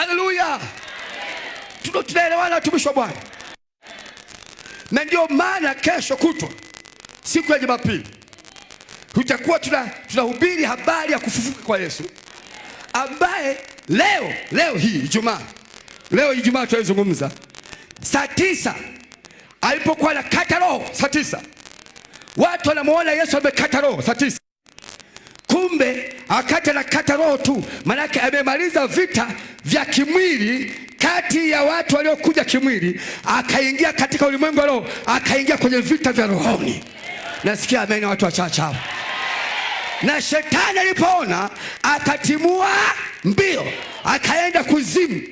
Haleluya. Tunaelewana watumishi wa Bwana? Na ndio maana kesho kutwa, siku ya Jumapili, tutakuwa tunahubiri habari ya kufufuka kwa Yesu, ambaye leo hii Ijumaa tunazungumza saa 9 alipokuwa anakata roho. Saa 9 watu wanamuona Yesu amekata roho saa 9. Kumbe akata roho tu, manake amemaliza vita vya kimwili kati ya watu waliokuja kimwili, akaingia katika ulimwengu wa roho, akaingia kwenye vita vya rohoni. Nasikia amen watu wachache hapo. Na shetani alipoona akatimua mbio, akaenda kuzimu.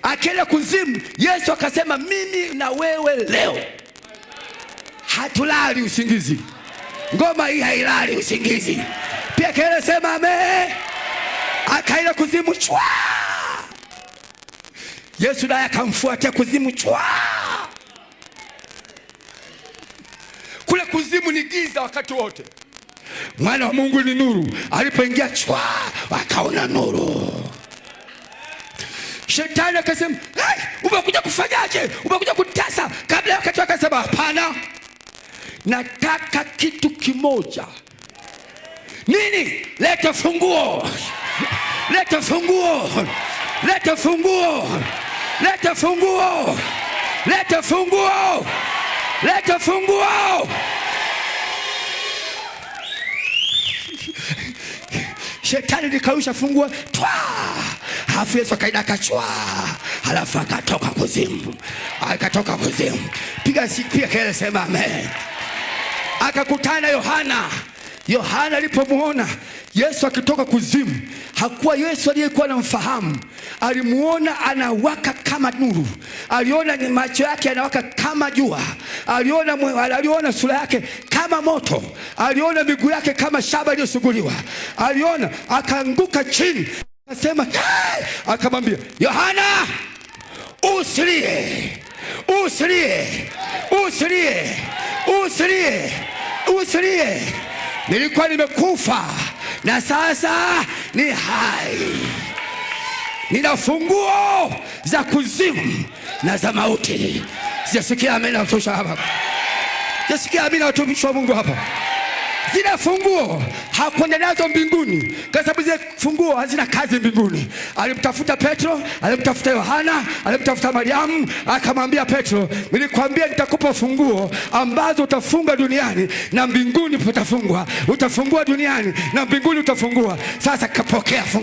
Akaenda kuzimu, Yesu akasema mimi na wewe leo hatulali usingizi. Ngoma hii hailali usingizi. Pia kelele sema amen. Akaenda kuzimu chwa. Yesu naye akamfuatia kuzimu chwa. Kule kuzimu ni giza wakati wote. Mwana wa Mungu ni nuru. Alipoingia chwa, akaona nuru. Shetani akasema, "Hey, umekuja kufanyaje? Umekuja kutasa?" Kabla ya wakati akasema, "Hapana. Nataka kitu kimoja." Nini? Leta funguo. Leta funguo. Leta funguo. Leta funguo. Leta funguo. Leta funguo. Shetani likarusha funguo. Halafu Yesu akaidaka chwa. Halafu akatoka kuzimu. Akatoka kuzimu. Piga kelele sema amen. Akakutana Yohana alipomuona Yesu akitoka kuzimu, hakuwa Yesu aliyekuwa anamfahamu. Alimuona anawaka kama nuru. Aliona macho yake yanawaka kama jua. Aliona sura yake kama moto. Aliona miguu yake kama shaba iliyosuguliwa. Aliona, akaanguka chini. Akasema, hey! Akamwambia, Yohana, usilie. Usilie. Usilie. Usilie. Usilie. Nilikuwa nimekufa na sasa ni hai. Nina funguo za kuzimu na za mauti. Sijasikia amina watumishi hapa. Sijasikia amina watumishi wa Mungu hapa. Zile funguo hakwenda nazo mbinguni, kwa sababu zile funguo hazina kazi mbinguni. Alimtafuta Petro, alimtafuta Yohana, alimtafuta Mariamu, akamwambia Petro, nilikwambia nitakupa funguo ambazo utafunga duniani na mbinguni utafungwa. Utafungua duniani na mbinguni utafungua. Sasa kapokea funguo.